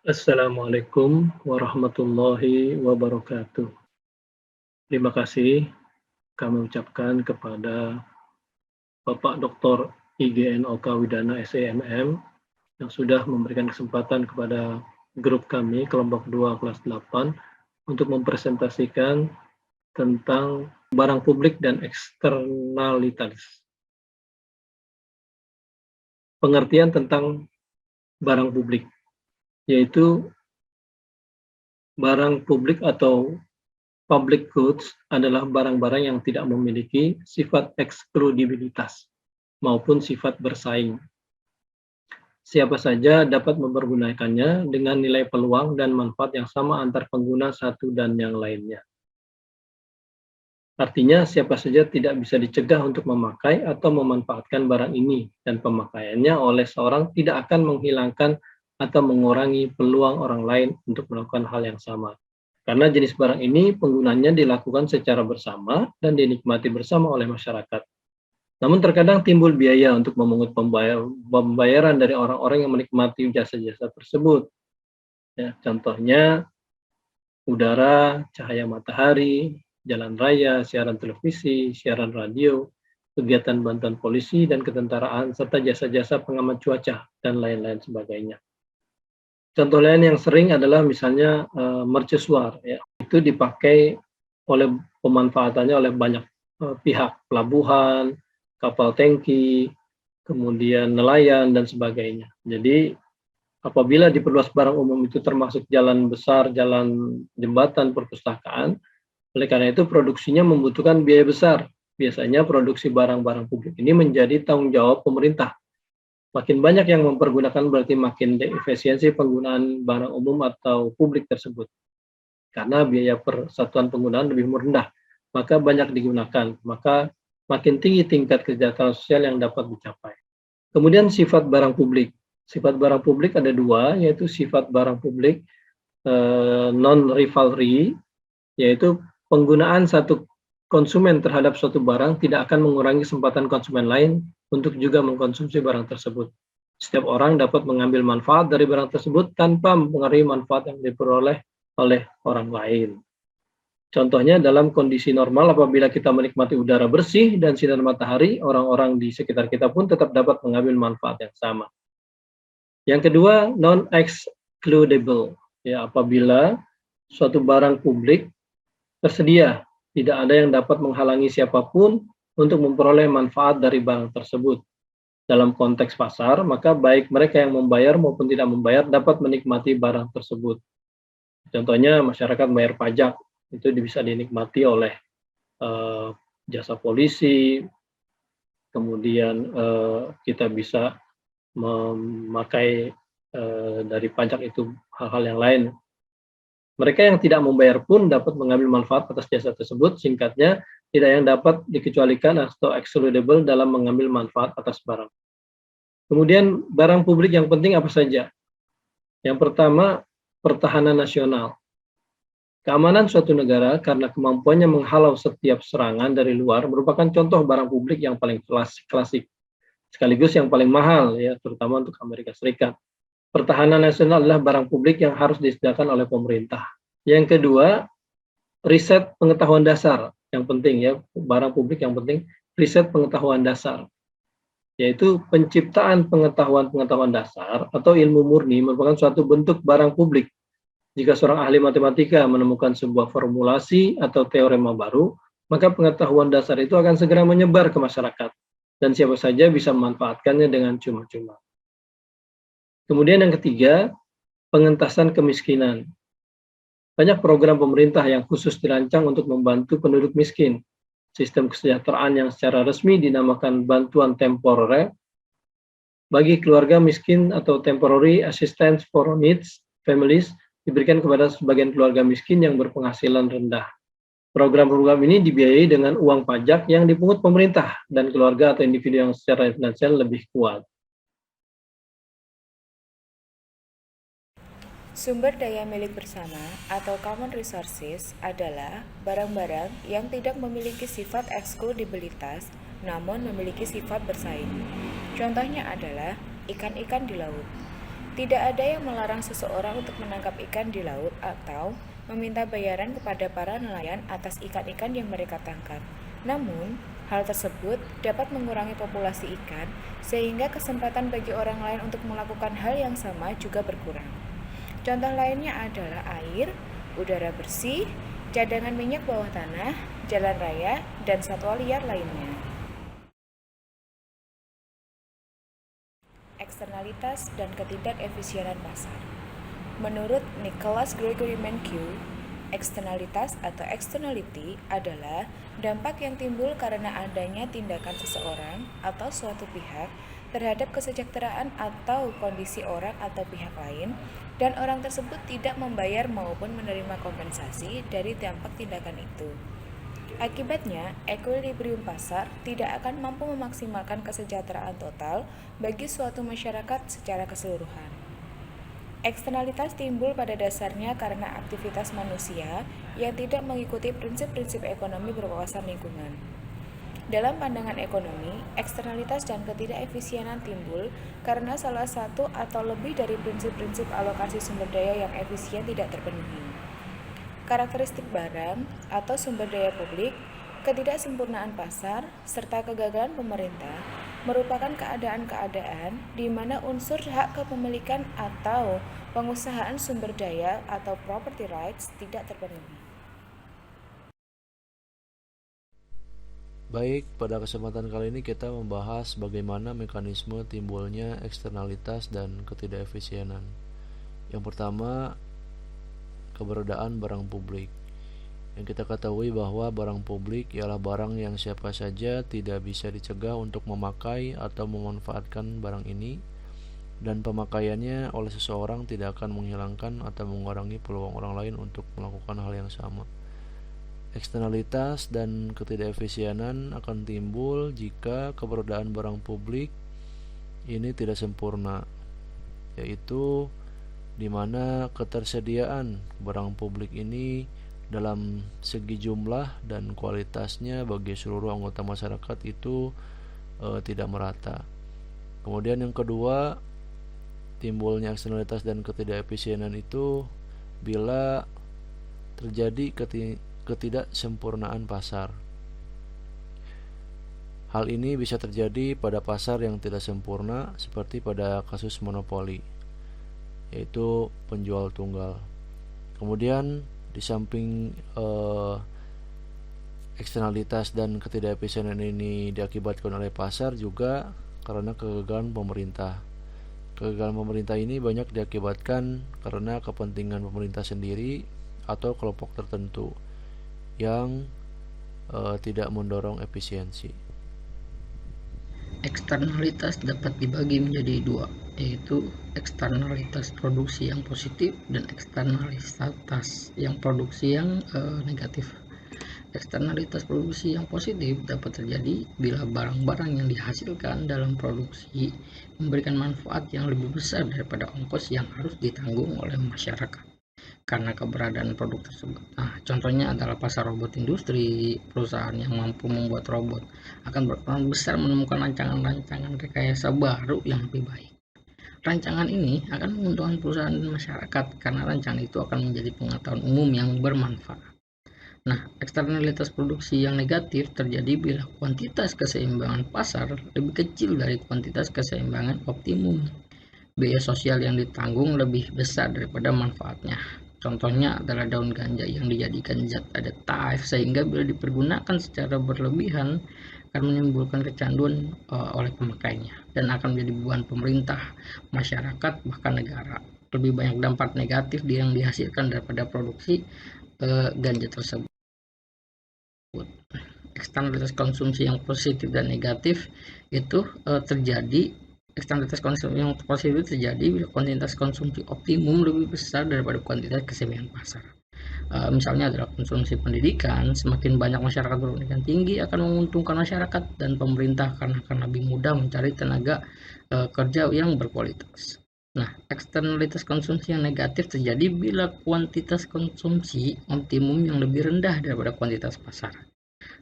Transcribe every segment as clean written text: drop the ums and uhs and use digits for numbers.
Assalamualaikum warahmatullahi wabarakatuh. Terima kasih kami ucapkan kepada Bapak Dr. IGNOK Widana SEMM yang sudah memberikan kesempatan kepada grup kami kelompok 2 kelas 8 untuk mempresentasikan tentang barang publik dan eksternalitas. Pengertian tentang barang publik, yaitu barang publik atau public goods adalah barang-barang yang tidak memiliki sifat ekskludibilitas maupun sifat bersaing. Siapa saja dapat mempergunakannya dengan nilai peluang dan manfaat yang sama antar pengguna satu dan yang lainnya. Artinya, siapa saja tidak bisa dicegah untuk memakai atau memanfaatkan barang ini, dan pemakaiannya oleh seorang tidak akan menghilangkan atau mengurangi peluang orang lain untuk melakukan hal yang sama. Karena jenis barang ini penggunaannya dilakukan secara bersama dan dinikmati bersama oleh masyarakat. Namun terkadang timbul biaya untuk memungut pembayaran dari orang-orang yang menikmati jasa-jasa tersebut. Ya, contohnya udara, cahaya matahari, jalan raya, siaran televisi, siaran radio, kegiatan bantuan polisi dan ketentaraan, serta jasa-jasa pengamat cuaca, dan lain-lain sebagainya. Contoh lain yang sering adalah misalnya mercusuar, ya. Itu dipakai oleh pemanfaatannya oleh banyak pihak, pelabuhan, kapal tangki, kemudian nelayan dan sebagainya. Jadi apabila diperluas barang umum itu termasuk jalan besar, jalan jembatan, perpustakaan, oleh karena itu produksinya membutuhkan biaya besar. Biasanya produksi barang-barang publik ini menjadi tanggung jawab pemerintah. Makin banyak yang mempergunakan berarti makin efisiensi penggunaan barang umum atau publik tersebut. Karena biaya per satuan penggunaan lebih rendah, maka banyak digunakan, maka makin tinggi tingkat kesejahteraan sosial yang dapat dicapai. Kemudian sifat barang publik. Sifat barang publik ada dua, yaitu sifat barang publik non-rivalry, yaitu penggunaan satu konsumen terhadap suatu barang tidak akan mengurangi kesempatan konsumen lain untuk juga mengkonsumsi barang tersebut. Setiap orang dapat mengambil manfaat dari barang tersebut tanpa mempengaruhi manfaat yang diperoleh oleh orang lain. Contohnya dalam kondisi normal apabila kita menikmati udara bersih dan sinar matahari, orang-orang di sekitar kita pun tetap dapat mengambil manfaat yang sama. Yang kedua, non-excludable. Ya, apabila suatu barang publik tersedia, tidak ada yang dapat menghalangi siapapun untuk memperoleh manfaat dari barang tersebut. Dalam konteks pasar, maka baik mereka yang membayar maupun tidak membayar dapat menikmati barang tersebut. Contohnya masyarakat bayar pajak, itu bisa dinikmati oleh jasa polisi, kemudian kita bisa memakai dari pajak itu hal-hal yang lain. Mereka yang tidak membayar pun dapat mengambil manfaat atas jasa tersebut. Singkatnya, tidak yang dapat dikecualikan atau excludable dalam mengambil manfaat atas barang. Kemudian barang publik yang penting apa saja? Yang pertama, pertahanan nasional. Keamanan suatu negara karena kemampuannya menghalau setiap serangan dari luar merupakan contoh barang publik yang paling klasik, sekaligus yang paling mahal, ya, terutama untuk Amerika Serikat. Pertahanan nasional adalah barang publik yang harus disediakan oleh pemerintah. Yang kedua, riset pengetahuan dasar yang penting, ya, barang publik yang penting, riset pengetahuan dasar, yaitu penciptaan pengetahuan dasar atau ilmu murni merupakan suatu bentuk barang publik. Jika seorang ahli matematika menemukan sebuah formulasi atau teorema baru, maka pengetahuan dasar itu akan segera menyebar ke masyarakat, dan siapa saja bisa memanfaatkannya dengan cuma-cuma. Kemudian yang ketiga, pengentasan kemiskinan. Banyak program pemerintah yang khusus dirancang untuk membantu penduduk miskin. Sistem kesejahteraan yang secara resmi dinamakan bantuan temporer bagi keluarga miskin atau temporary assistance for needs families diberikan kepada sebagian keluarga miskin yang berpenghasilan rendah. Program-program ini dibiayai dengan uang pajak yang dipungut pemerintah dan keluarga atau individu yang secara finansial lebih kuat. Sumber daya milik bersama atau common resources adalah barang-barang yang tidak memiliki sifat ekskludibilitas namun memiliki sifat bersaing. Contohnya adalah ikan-ikan di laut. Tidak ada yang melarang seseorang untuk menangkap ikan di laut atau meminta bayaran kepada para nelayan atas ikan-ikan yang mereka tangkap. Namun, hal tersebut dapat mengurangi populasi ikan sehingga kesempatan bagi orang lain untuk melakukan hal yang sama juga berkurang. Contoh lainnya adalah air, udara bersih, cadangan minyak bawah tanah, jalan raya, dan satwa liar lainnya. Eksternalitas dan ketidakefisienan pasar. Menurut Nicholas Gregory Mankiw, eksternalitas atau externality adalah dampak yang timbul karena adanya tindakan seseorang atau suatu pihak terhadap kesejahteraan atau kondisi orang atau pihak lain dan orang tersebut tidak membayar maupun menerima kompensasi dari dampak tindakan itu. Akibatnya, equilibrium pasar tidak akan mampu memaksimalkan kesejahteraan total bagi suatu masyarakat secara keseluruhan. Eksternalitas timbul pada dasarnya karena aktivitas manusia yang tidak mengikuti prinsip-prinsip ekonomi berwawasan lingkungan. Dalam pandangan ekonomi, eksternalitas dan ketidakefisienan timbul karena salah satu atau lebih dari prinsip-prinsip alokasi sumber daya yang efisien tidak terpenuhi. Karakteristik barang atau sumber daya publik, ketidaksempurnaan pasar, serta kegagalan pemerintah merupakan keadaan-keadaan di mana unsur hak kepemilikan atau pengusahaan sumber daya atau property rights tidak terpenuhi. Baik, pada kesempatan kali ini kita membahas bagaimana mekanisme timbulnya eksternalitas dan ketidakefisienan. Yang pertama, keberadaan barang publik. Yang kita ketahui bahwa barang publik ialah barang yang siapa saja tidak bisa dicegah untuk memakai atau memanfaatkan barang ini, dan pemakaiannya oleh seseorang tidak akan menghilangkan atau mengurangi peluang orang lain untuk melakukan hal yang sama. Eksternalitas dan ketidakefisienan akan timbul jika keberadaan barang publik ini tidak sempurna, yaitu di mana ketersediaan barang publik ini dalam segi jumlah dan kualitasnya bagi seluruh anggota masyarakat itu tidak merata. Kemudian yang kedua, timbulnya eksternalitas dan ketidakefisienan itu bila terjadi ketidaksempurnaan pasar. Hal ini bisa terjadi pada pasar yang tidak sempurna seperti pada kasus monopoli, yaitu penjual tunggal. Kemudian di samping eksternalitas dan ketidakefisienan ini diakibatkan oleh pasar juga karena kegagalan pemerintah. Kegagalan pemerintah ini banyak diakibatkan karena kepentingan pemerintah sendiri atau kelompok tertentu yang tidak mendorong efisiensi. Eksternalitas dapat dibagi menjadi dua, yaitu eksternalitas produksi yang positif dan eksternalitas yang produksi yang negatif. Eksternalitas produksi yang positif dapat terjadi bila barang-barang yang dihasilkan dalam produksi memberikan manfaat yang lebih besar daripada ongkos yang harus ditanggung oleh masyarakat karena keberadaan produk tersebut. Nah, contohnya adalah pasar robot industri. Perusahaan yang mampu membuat robot akan berperan besar menemukan rancangan-rancangan rekayasa baru yang lebih baik. Rancangan ini akan menguntungkan perusahaan dan masyarakat karena rancangan itu akan menjadi pengetahuan umum yang bermanfaat. Nah, eksternalitas produksi yang negatif terjadi bila kuantitas keseimbangan pasar lebih kecil dari kuantitas keseimbangan optimum. Biaya sosial yang ditanggung lebih besar daripada manfaatnya. Contohnya adalah daun ganja yang dijadikan zat aditatif sehingga bila dipergunakan secara berlebihan akan menimbulkan kecanduan oleh pemakainya dan akan menjadi beban pemerintah, masyarakat, bahkan negara. Lebih banyak dampak negatif yang dihasilkan daripada produksi ganja tersebut. Eksternalitas konsumsi yang positif dan negatif itu terjadi. Eksternalitas konsumsi yang positif terjadi bila kuantitas konsumsi optimum lebih besar daripada kuantitas keseimbangan pasar. Misalnya adalah konsumsi pendidikan. Semakin banyak masyarakat berpendidikan tinggi akan menguntungkan masyarakat dan pemerintah karena akan lebih mudah mencari tenaga kerja yang berkualitas. Nah, eksternalitas konsumsi yang negatif terjadi bila kuantitas konsumsi optimum yang lebih rendah daripada kuantitas pasar.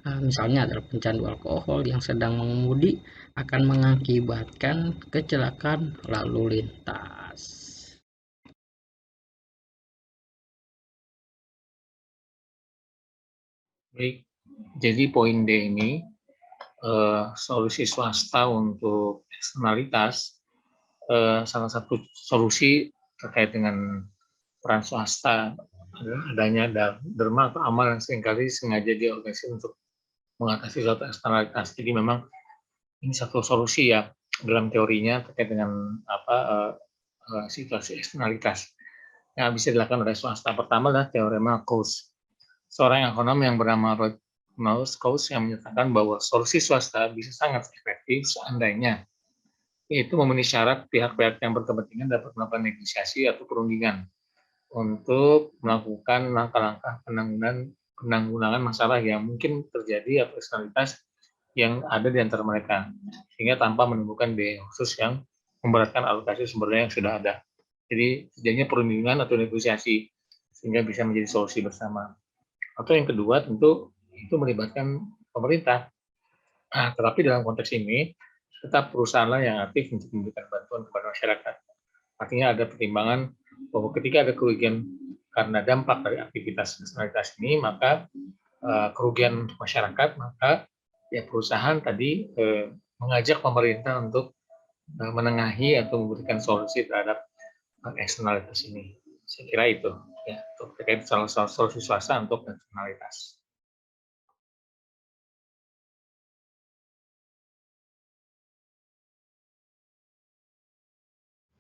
Misalnya adalah pecandu alkohol yang sedang mengemudi akan mengakibatkan kecelakaan lalu lintas. Baik, jadi poin D ini solusi swasta untuk eksternalitas, salah satu solusi terkait dengan peran swasta adanya derma atau amal yang seringkali sengaja diorganisir untuk mengatasi suatu eksternalitas. Jadi memang ini satu solusi ya dalam teorinya terkait dengan situasi eksternalitas yang bisa dilakukan oleh swasta. Pertama adalah teorema Coase. Seorang ekonom yang bernama Ronald Coase yang menyatakan bahwa solusi swasta bisa sangat efektif seandainya yaitu memenuhi syarat pihak-pihak yang berkepentingan dapat melakukan negosiasi atau perundingan untuk melakukan langkah-langkah penanggulangan masalah yang mungkin terjadi atau eksternalitas yang ada di antara mereka, sehingga tanpa menimbulkan biaya khusus yang memberatkan alokasi sumber daya yang sudah ada. Jadi terjadinya perundingan atau negosiasi sehingga bisa menjadi solusi bersama. Atau yang kedua tentu itu melibatkan pemerintah. Nah, tetapi dalam konteks ini tetap perusahaanlah yang aktif untuk memberikan bantuan kepada masyarakat. Artinya ada pertimbangan bahwa ketika ada kerugian karena dampak dari aktivitas eksternalitas ini, maka kerugian masyarakat, maka ya perusahaan tadi mengajak pemerintah untuk menengahi atau memberikan solusi terhadap eksternalitas ini. Saya kira itu ya terkait solusi swasta untuk eksternalitas.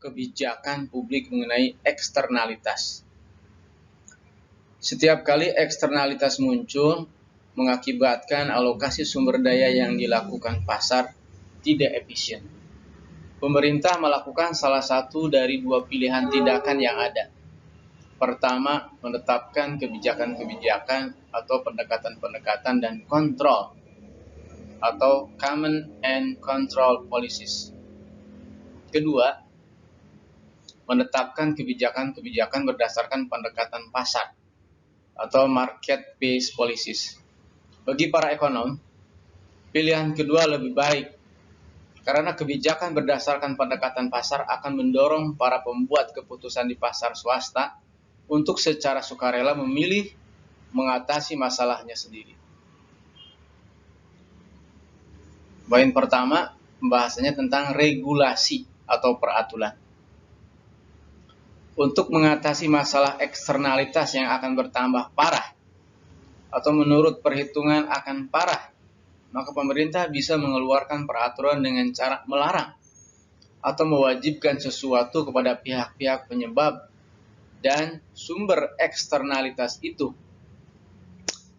Kebijakan publik mengenai eksternalitas. Setiap kali eksternalitas muncul, mengakibatkan alokasi sumber daya yang dilakukan pasar tidak efisien. Pemerintah melakukan salah satu dari dua pilihan tindakan yang ada. Pertama, menetapkan kebijakan-kebijakan atau pendekatan-pendekatan dan kontrol atau command and control policies. Kedua, menetapkan kebijakan-kebijakan berdasarkan pendekatan pasar atau market-based policies. Bagi para ekonom, pilihan kedua lebih baik karena kebijakan berdasarkan pendekatan pasar akan mendorong para pembuat keputusan di pasar swasta untuk secara sukarela memilih mengatasi masalahnya sendiri. Poin pertama, pembahasannya tentang regulasi atau peraturan. Untuk mengatasi masalah eksternalitas yang akan bertambah parah atau menurut perhitungan akan parah, maka pemerintah bisa mengeluarkan peraturan dengan cara melarang atau mewajibkan sesuatu kepada pihak-pihak penyebab dan sumber eksternalitas itu.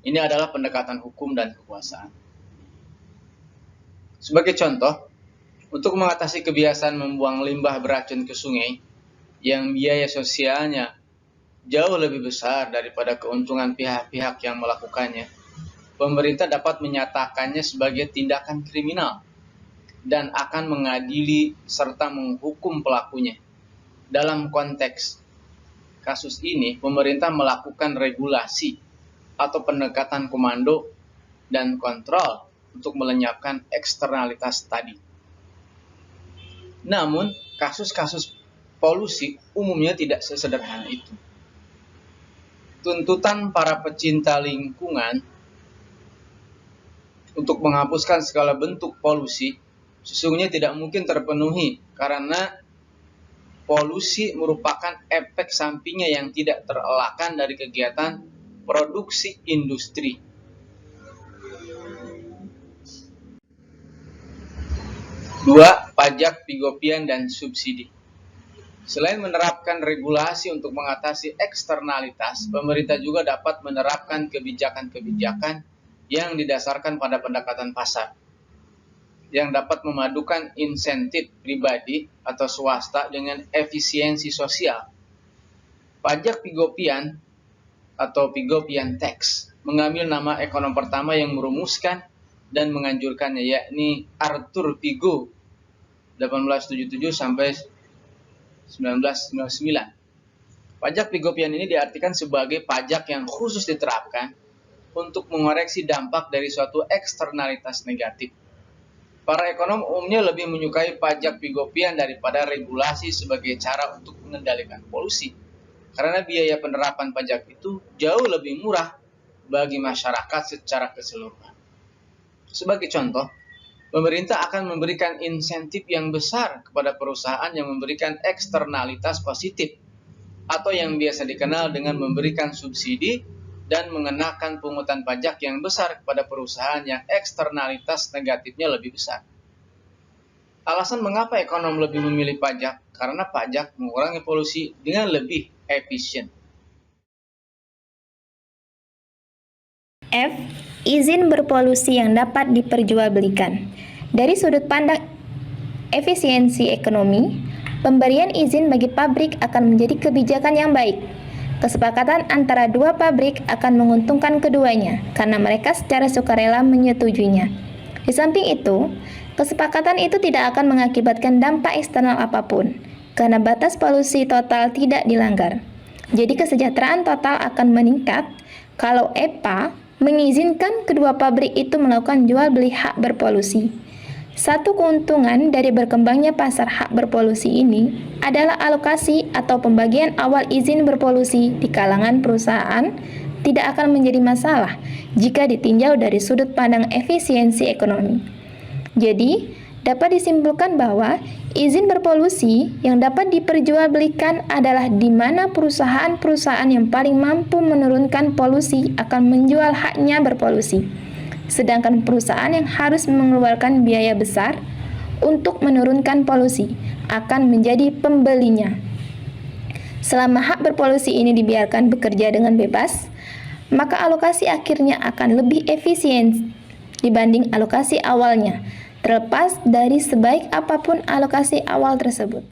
Ini adalah pendekatan hukum dan kekuasaan. Sebagai contoh, untuk mengatasi kebiasaan membuang limbah beracun ke sungai, yang biaya sosialnya jauh lebih besar daripada keuntungan pihak-pihak yang melakukannya, pemerintah dapat menyatakannya sebagai tindakan kriminal dan akan mengadili serta menghukum pelakunya. Dalam konteks kasus ini, pemerintah melakukan regulasi atau pendekatan komando dan kontrol untuk melenyapkan eksternalitas tadi. Namun, kasus-kasus polusi umumnya tidak sesederhana itu. Tuntutan para pecinta lingkungan untuk menghapuskan segala bentuk polusi sesungguhnya tidak mungkin terpenuhi karena polusi merupakan efek sampingnya yang tidak terelakkan dari kegiatan produksi industri. Dua, pajak, pigopian, dan subsidi. Selain menerapkan regulasi untuk mengatasi eksternalitas, pemerintah juga dapat menerapkan kebijakan-kebijakan yang didasarkan pada pendekatan pasar, yang dapat memadukan insentif pribadi atau swasta dengan efisiensi sosial. Pajak pigopian atau pigopian tax mengambil nama ekonom pertama yang merumuskan dan menganjurkannya, yakni Arthur Pigot 1877 sampai 1999. Pajak pigopian ini diartikan sebagai pajak yang khusus diterapkan untuk mengoreksi dampak dari suatu eksternalitas negatif. Para ekonom umumnya lebih menyukai pajak pigopian daripada regulasi sebagai cara untuk mengendalikan polusi, karena biaya penerapan pajak itu jauh lebih murah bagi masyarakat secara keseluruhan. Sebagai contoh, pemerintah akan memberikan insentif yang besar kepada perusahaan yang memberikan eksternalitas positif atau yang biasa dikenal dengan memberikan subsidi dan mengenakan pungutan pajak yang besar kepada perusahaan yang eksternalitas negatifnya lebih besar. Alasan mengapa ekonom lebih memilih pajak, karena pajak mengurangi polusi dengan lebih efisien. F. Izin berpolusi yang dapat diperjualbelikan. Dari sudut pandang efisiensi ekonomi, pemberian izin bagi pabrik akan menjadi kebijakan yang baik. Kesepakatan antara dua pabrik akan menguntungkan keduanya karena mereka secara sukarela menyetujuinya. Di samping itu, kesepakatan itu tidak akan mengakibatkan dampak eksternal apapun karena batas polusi total tidak dilanggar. Jadi kesejahteraan total akan meningkat kalau EPA mengizinkan kedua pabrik itu melakukan jual beli hak berpolusi. Satu keuntungan dari berkembangnya pasar hak berpolusi ini adalah alokasi atau pembagian awal izin berpolusi di kalangan perusahaan tidak akan menjadi masalah jika ditinjau dari sudut pandang efisiensi ekonomi. Jadi, dapat disimpulkan bahwa izin berpolusi yang dapat diperjualbelikan adalah di mana perusahaan-perusahaan yang paling mampu menurunkan polusi akan menjual haknya berpolusi. Sedangkan perusahaan yang harus mengeluarkan biaya besar untuk menurunkan polusi akan menjadi pembelinya. Selama hak berpolusi ini dibiarkan bekerja dengan bebas, maka alokasi akhirnya akan lebih efisien dibanding alokasi awalnya, terlepas dari sebaik apapun alokasi awal tersebut.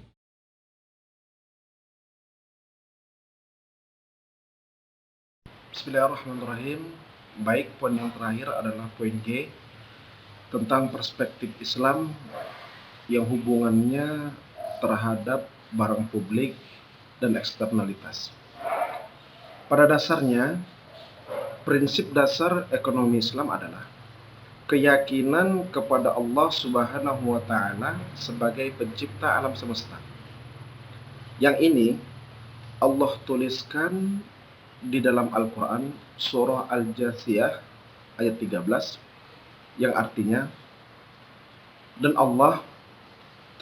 Bismillahirrahmanirrahim. Baik, poin yang terakhir adalah poin G tentang perspektif Islam yang hubungannya terhadap barang publik dan eksternalitas. Pada dasarnya, prinsip dasar ekonomi Islam adalah keyakinan kepada Allah Subhanahu wa Ta'ala sebagai pencipta alam semesta. Yang ini Allah tuliskan di dalam Al-Quran surah Al-Jathiyah ayat 13 yang artinya, dan Allah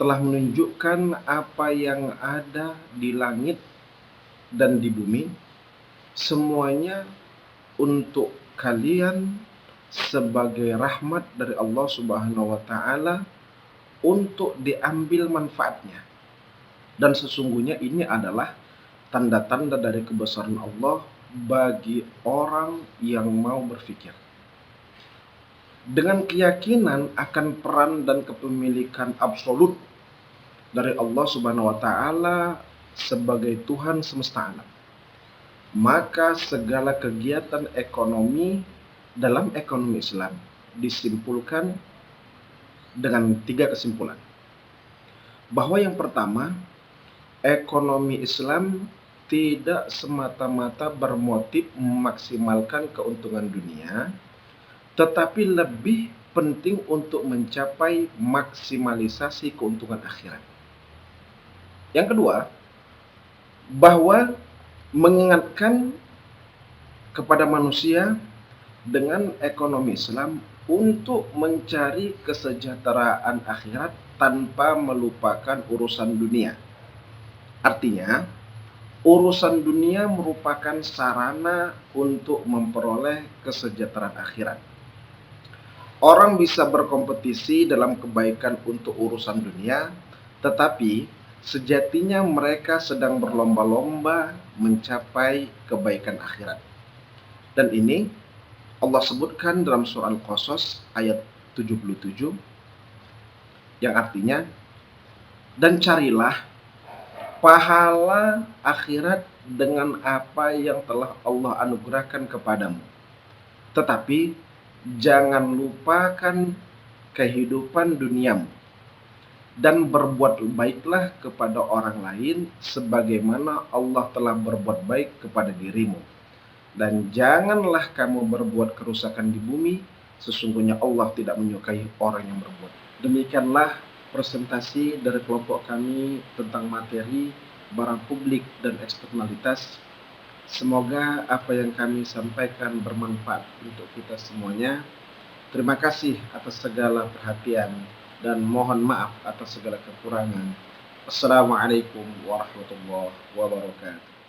telah menunjukkan apa yang ada di langit dan di bumi, semuanya untuk kalian sebagai rahmat dari Allah Subhanahu wa Ta'ala untuk diambil manfaatnya. Dan sesungguhnya ini adalah tanda-tanda dari kebesaran Allah bagi orang yang mau berfikir. Dengan keyakinan akan peran dan kepemilikan absolut dari Allah Subhanahu wa Ta'ala sebagai Tuhan semesta alam, maka segala kegiatan ekonomi dalam ekonomi Islam disimpulkan dengan 3 kesimpulan. Bahwa yang pertama, ekonomi Islam tidak semata-mata bermotif memaksimalkan keuntungan dunia, tetapi lebih penting untuk mencapai maksimalisasi keuntungan akhirat. Yang kedua, bahwa mengingatkan kepada manusia dengan ekonomi Islam untuk mencari kesejahteraan akhirat tanpa melupakan urusan dunia. Artinya, urusan dunia merupakan sarana untuk memperoleh kesejahteraan akhirat. Orang bisa berkompetisi dalam kebaikan untuk urusan dunia, tetapi sejatinya mereka sedang berlomba-lomba mencapai kebaikan akhirat. Dan ini Allah sebutkan dalam surah Al-Qasas ayat 77 yang artinya, dan carilah pahala akhirat dengan apa yang telah Allah anugerahkan kepadamu. Tetapi jangan lupakan kehidupan duniamu dan berbuat baiklah kepada orang lain sebagaimana Allah telah berbuat baik kepada dirimu. Dan janganlah kamu berbuat kerusakan di bumi, sesungguhnya Allah tidak menyukai orang yang berbuat. Demikianlah presentasi dari kelompok kami tentang materi barang publik dan eksternalitas. Semoga apa yang kami sampaikan bermanfaat untuk kita semuanya. Terima kasih atas segala perhatian dan mohon maaf atas segala kekurangan. Assalamualaikum warahmatullahi wabarakatuh.